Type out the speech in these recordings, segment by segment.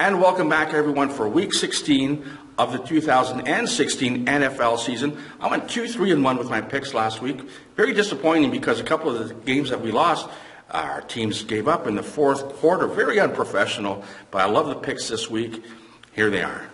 And welcome back, everyone, for Week 16 of the 2016 NFL season. I went 2-3-1 with my picks last week. Very disappointing because a couple of the games that we lost, our teams gave up in the fourth quarter. Very unprofessional, but I love the picks this week. Here they are.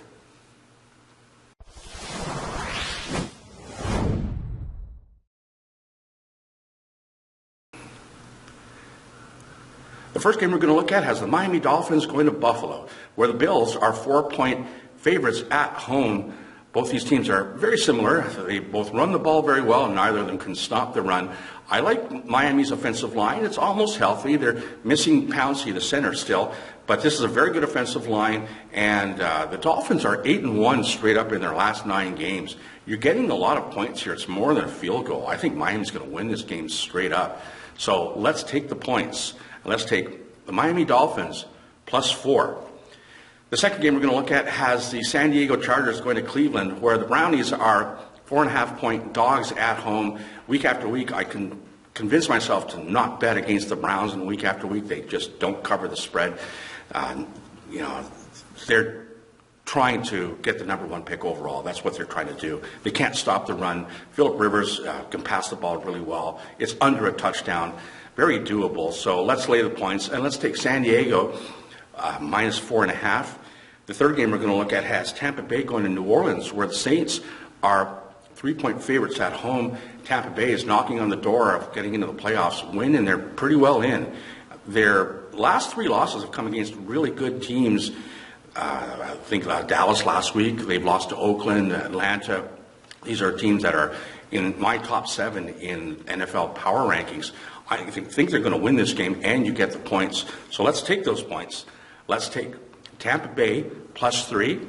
The first game we're going to look at has the Miami Dolphins going to Buffalo, where the Bills are 4-point favorites at home. Both these teams are very similar. They both run the ball very well, and neither of them can stop the run. I like Miami's offensive line. It's almost healthy. They're missing Pouncey, the center, still, but this is a very good offensive line, and the Dolphins are 8-1 straight up in their last 9 games. You're getting a lot of points here. It's more than a field goal. I think Miami's going to win this game straight up. So let's take the points. Let's take the Miami Dolphins +4. The second game we're going to look at has the San Diego Chargers going to Cleveland, where the Brownies are 4.5-point dogs at home. Week after week, I can convince myself to not bet against the Browns, and week after week, they just don't cover the spread. They're trying to get the number 1 pick overall. That's what they're trying to do. They can't stop the run. Phillip Rivers can pass the ball really well. It's under a touchdown. Very doable. So let's lay the points, and let's take San Diego -4.5. The third game we're going to look at has Tampa Bay going to New Orleans, where the Saints are 3-point favorites at home. Tampa Bay is knocking on the door of getting into the playoffs, win, and they're pretty well in. Their last 3 losses have come against really good teams. I think Dallas last week. They've lost to Oakland, Atlanta. These are teams that are in my top 7 in NFL power rankings. I think they're going to win this game, and you get the points. So let's take those points. Let's take Tampa Bay +3.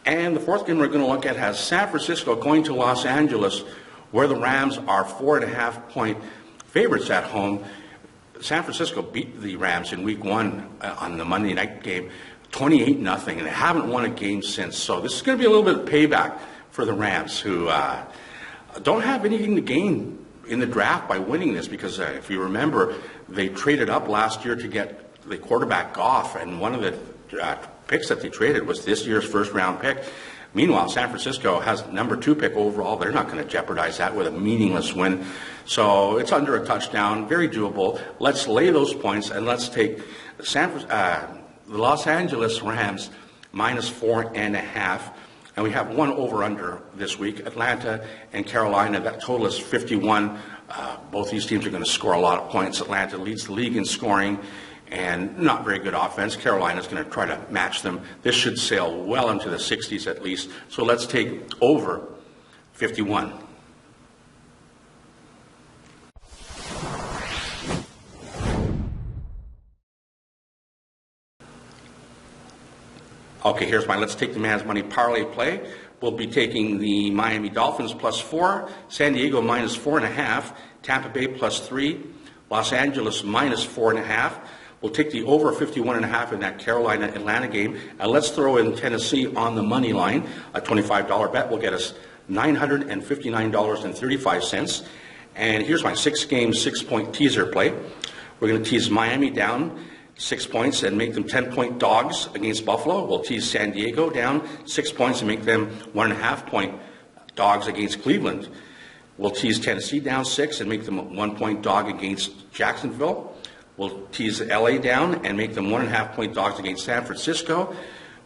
And the fourth game we're going to look at has San Francisco going to Los Angeles, where the Rams are 4.5-point favorites at home. San Francisco beat the Rams in Week 1 on the Monday night game, 28-0, and they haven't won a game since. So this is going to be a little bit of payback for the Rams, who don't have anything to gain in the draft by winning this, because if you remember, they traded up last year to get the quarterback Goff, and one of the picks that they traded was this year's first-round pick. Meanwhile, San Francisco has number 2 pick overall. They're not going to jeopardize that with a meaningless win. So it's under a touchdown, very doable. Let's lay those points, and let's take the Los Angeles Rams -4.5. And we have one over-under this week, Atlanta and Carolina. That total is 51. Both these teams are going to score a lot of points. Atlanta leads the league in scoring and not very good offense. Carolina's going to try to match them. This should sail well into the 60s at least. So let's take over 51. Okay, here's my Let's Take the Man's Money parlay play. We'll be taking the Miami Dolphins +4, San Diego -4.5, Tampa Bay +3, Los Angeles -4.5. We'll take the over 51.5 in that Carolina-Atlanta game. And let's throw in Tennessee on the money line. A $25 bet will get us $959.35. And here's my 6-game, 6-point teaser play. We're going to tease Miami down 6 points and make them 10-point dogs against Buffalo. We'll tease San Diego down 6 points and make them 1.5-point dogs against Cleveland. We'll tease Tennessee down 6 and make them a 1-point dog against Jacksonville. We'll tease LA down and make them 1.5-point dogs against San Francisco.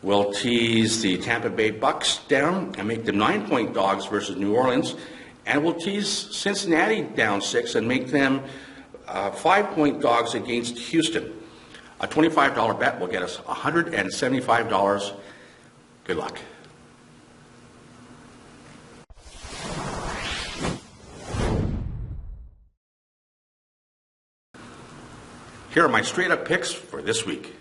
We'll tease the Tampa Bay Bucks down and make them 9-point dogs versus New Orleans. And we'll tease Cincinnati down 6 and make them 5-point dogs against Houston. A $25 bet will get us $175. Good luck. Here are my straight-up picks for this week.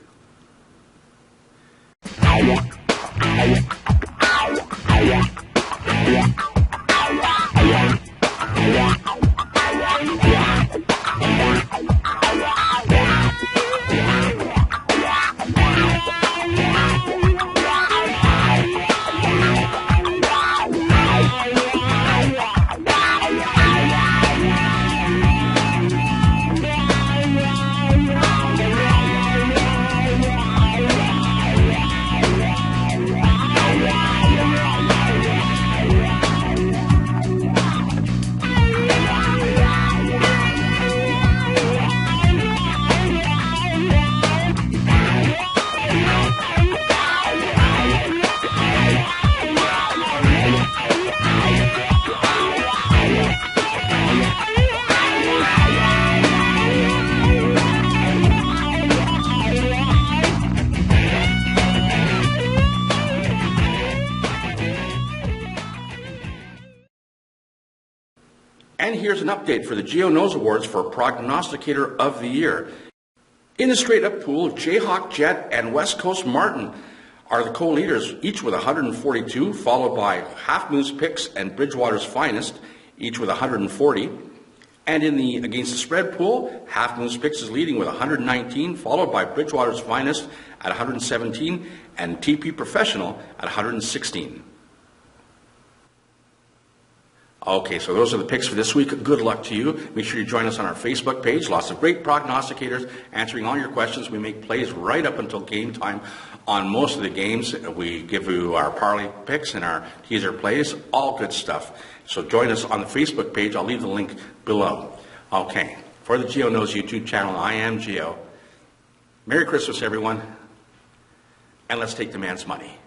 And here's an update for the GeoKnows Awards for Prognosticator of the Year. In the straight-up pool, Jayhawk Jet and West Coast Martin are the co-leaders, each with 142, followed by Half Moon's Picks and Bridgewater's Finest, each with 140. And in the against the spread pool, Half Moon's Picks is leading with 119, followed by Bridgewater's Finest at 117, and TP Professional at 116. Okay, so those are the picks for this week. Good luck to you. Make sure you join us on our Facebook page. Lots of great prognosticators answering all your questions. We make plays right up until game time on most of the games. We give you our parlay picks and our teaser plays, all good stuff. So join us on the Facebook page. I'll leave the link below. Okay, for the GeoKnows YouTube channel, I am Geo. Merry Christmas, everyone, and let's take the man's money.